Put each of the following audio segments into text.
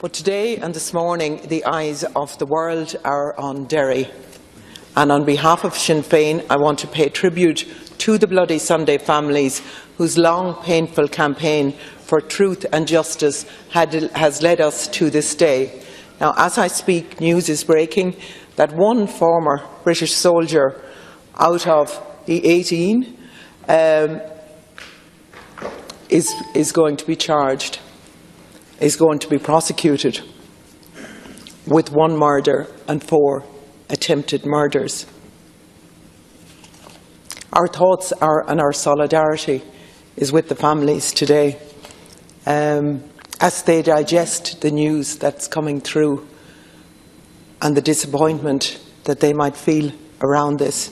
But today and this morning, the eyes of the world are on Derry. And on behalf of Sinn Féin, I want to pay tribute to the Bloody Sunday families whose long, painful campaign for truth and justice has led us to this day. Now, as I speak, news is breaking that one former British soldier out of the 18 is going to be charged, is going to be prosecuted with 1 murder and 4 attempted murders. Our thoughts are and our solidarity is with the families today as they digest the news that's coming through and the disappointment that they might feel around this.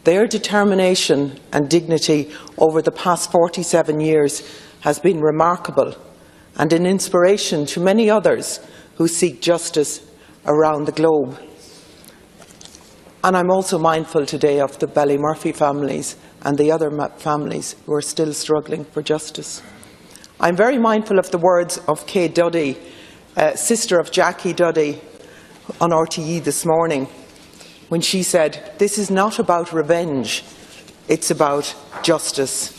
Their determination and dignity over the past 47 years has been remarkable and an inspiration to many others who seek justice around the globe. And I'm also mindful today of the Ballymurphy families and the other families who are still struggling for justice. I'm very mindful of the words of Kay Duddy, sister of Jackie Duddy, on RTE this morning, when she said, "This is not about revenge, it's about justice."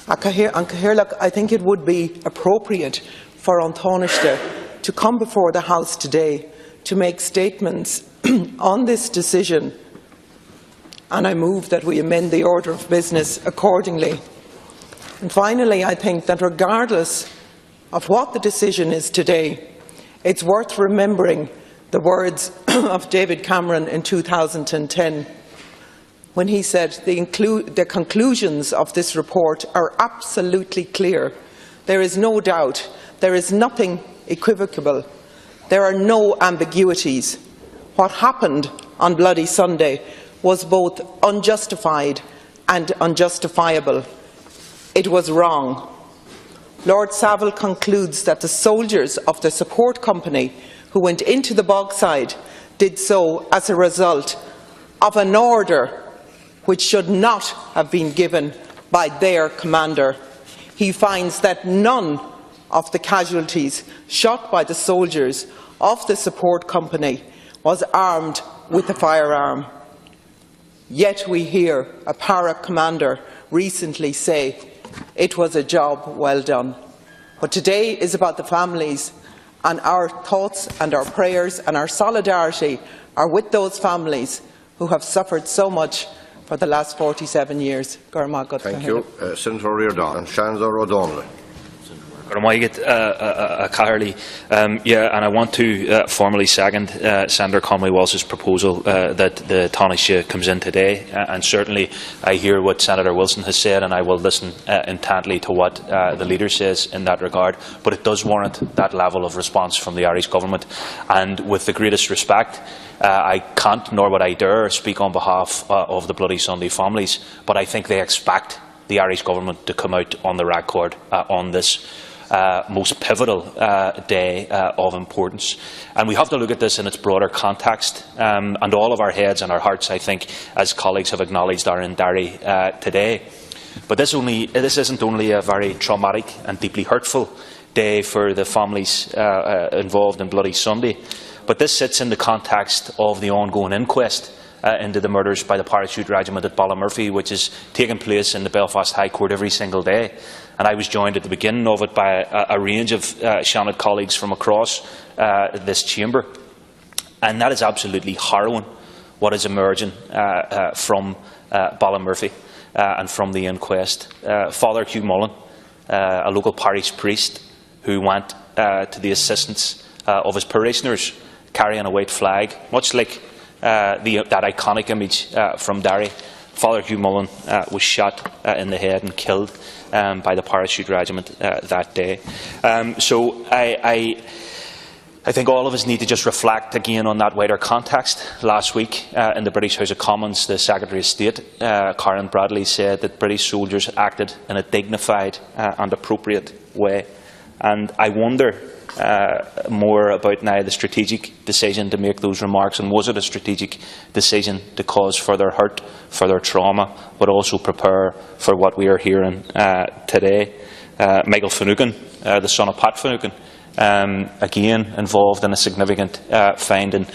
An Cathaoirleach, I think it would be appropriate for An Tánaiste to come before the House today to make statements on this decision, and I move that we amend the order of business accordingly. And finally, I think that regardless of what the decision is today, it's worth remembering the words of David Cameron in 2010 when he said the conclusions of this report are absolutely clear. There is no doubt, there is nothing equivocal, there are no ambiguities. What happened on Bloody Sunday was both unjustified and unjustifiable. It was wrong. Lord Saville concludes that the soldiers of the support company who went into the bogside did so as a result of an order which should not have been given by their commander. He finds that none of the casualties shot by the soldiers of the support company was armed with a firearm. Yet we hear a para commander recently say it was a job well done. But today is about the families, and our thoughts and our prayers and our solidarity are with those families who have suffered so much for the last 47 years. Thank you. Senator Reardon and Seanad Donnghaile. Yeah, and I want to formally second Senator Conway Walsh's proposal that the Tánaiste comes in today, and certainly I hear what Senator Wilson has said, and I will listen intently to what the leader says in that regard, but it does warrant that level of response from the Irish Government, and with the greatest respect, I can't nor would I dare speak on behalf of the Bloody Sunday families, but I think they expect the Irish Government to come out on the record on this most pivotal day of importance. And we have to look at this in its broader context, and all of our heads and our hearts, I think, as colleagues have acknowledged, are in Derry today. But this isn't only a very traumatic and deeply hurtful day for the families involved in Bloody Sunday, but this sits in the context of the ongoing inquest into the murders by the Parachute Regiment at Ballymurphy, which is taking place in the Belfast High Court every single day. And I was joined at the beginning of it by a range of Seanad colleagues from across this chamber. And that is absolutely harrowing, what is emerging from Ballymurphy and from the inquest. Father Hugh Mullen, a local parish priest who went to the assistance of his parishioners carrying a white flag, much like that iconic image from Derry. Father Hugh Mullen was shot in the head and killed by the Parachute Regiment that day. So I think all of us need to just reflect again on that wider context. Last week in the British House of Commons, the Secretary of State, Karen Bradley, said that British soldiers acted in a dignified and appropriate way. And I wonder more about now the strategic decision to make those remarks, and was it a strategic decision to cause further hurt, further trauma, but also prepare for what we are hearing today? Michael Finucane, the son of Pat Finucane, again involved in a significant finding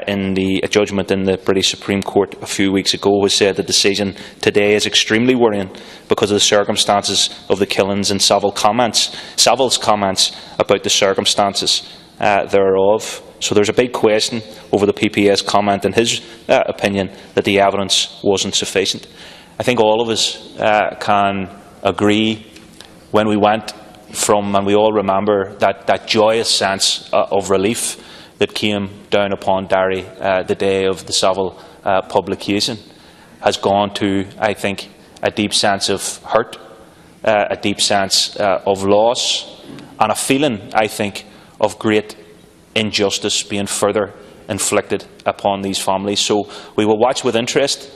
in the judgment in the British Supreme Court a few weeks ago, has said the decision today is extremely worrying because of the circumstances of the killings and Savile's comments about the circumstances thereof. So there's a big question over the PPS comment in his opinion that the evidence wasn't sufficient. I think all of us can agree when we went from, and we all remember, that joyous sense of relief that came down upon Derry the day of the Savile publication, has gone to, I think, a deep sense of hurt, a deep sense of loss, and a feeling, I think, of great injustice being further inflicted upon these families. So we will watch with interest,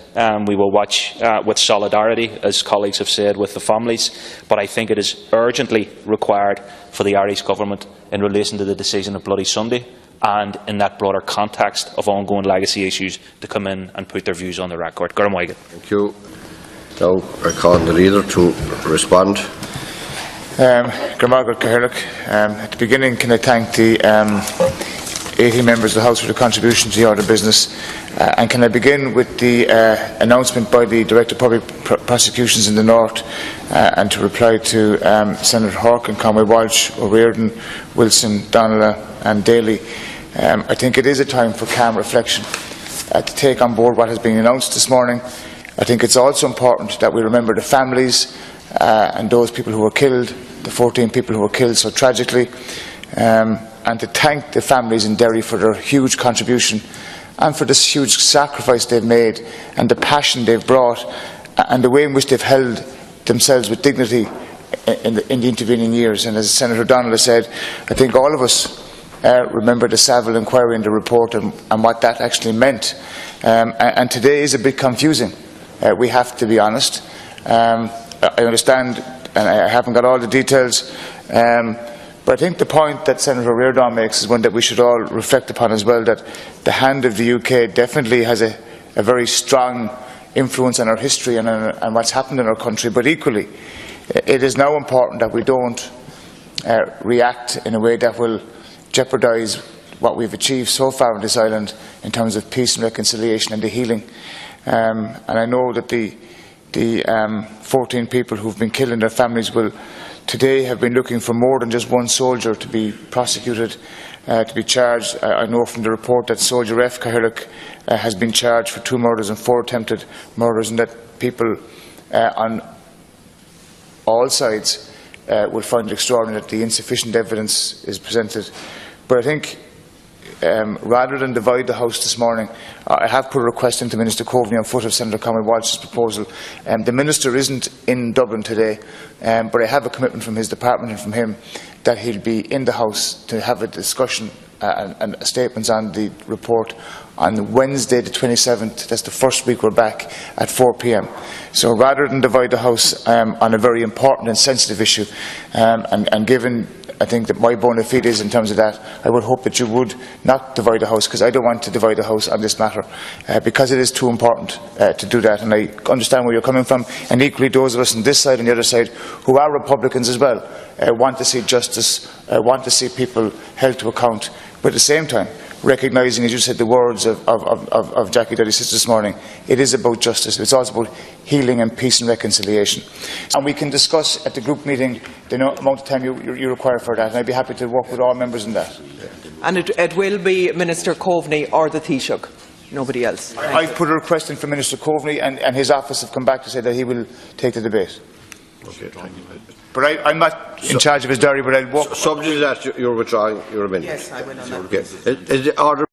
we will watch with solidarity, as colleagues have said, with the families, but I think it is urgently required for the Irish Government, in relation to the decision of Bloody Sunday and in that broader context of ongoing legacy issues, to come in and put their views on the record. Thank you. Now I call on the leader to respond. At the beginning, can I thank the 80 members of the House for the contribution to the order of business, and can I begin with the announcement by the Director of Public Prosecutions in the North, and to reply to Senator Harkin, Conway Walsh, O'Riordan, Wilson, Donnghaile and Daly. I think it is a time for calm reflection to take on board what has been announced this morning. I think it's also important that we remember the families and those people who were killed, the 14 people who were killed so tragically, and to thank the families in Derry for their huge contribution and for this huge sacrifice they've made and the passion they've brought and the way in which they've held themselves with dignity in the intervening years. And as Senator Donnghaile said, I think all of us remember the Savile inquiry and the report and what that actually meant. And today is a bit confusing. We have to be honest. I understand, and I haven't got all the details, but I think the point that Senator O'Riordan makes is one that we should all reflect upon as well, that the hand of the UK definitely has a very strong influence on our history and what's happened in our country, but equally it is now important that we don't react in a way that will jeopardise what we've achieved so far on this island in terms of peace and reconciliation and the healing. And I know that the 14 people who've been killed and their families will today have been looking for more than just one soldier to be prosecuted, to be charged. I know from the report that Soldier F. Cathaoirleach has been charged for 2 murders and 4 attempted murders, and that people on all sides will find it extraordinary that the insufficient evidence is presented. But I think rather than divide the House this morning, I have put a request into Minister Coveney on foot of Senator Conway Walsh's proposal. The Minister isn't in Dublin today, but I have a commitment from his department and from him that he'll be in the House to have a discussion and statements on the report on Wednesday the 27th. That's the first week we're back at 4 p.m. So rather than divide the House on a very important and sensitive issue, and given I think that my bona fides in terms of that, I would hope that you would not divide the House, because I don't want to divide the House on this matter, because it is too important to do that. And I understand where you're coming from, and equally those of us on this side and the other side who are Republicans as well want to see justice, want to see people held to account, but at the same time recognising, as you said, the words of Jackie Dudley's sister this morning, it is about justice. It's also about healing and peace and reconciliation. And we can discuss at the group meeting the amount of time you require for that, and I'd be happy to work with all members on that. And it will be Minister Coveney or the Taoiseach, nobody else. I've put a request in for Minister Coveney, and his office have come back to say that he will take the debate. Okay, thank you. But I'm not in charge of his diary, but I'll walk. Subject to that, you're withdrawing your amendment. Yes, I will on that. Okay. Is the order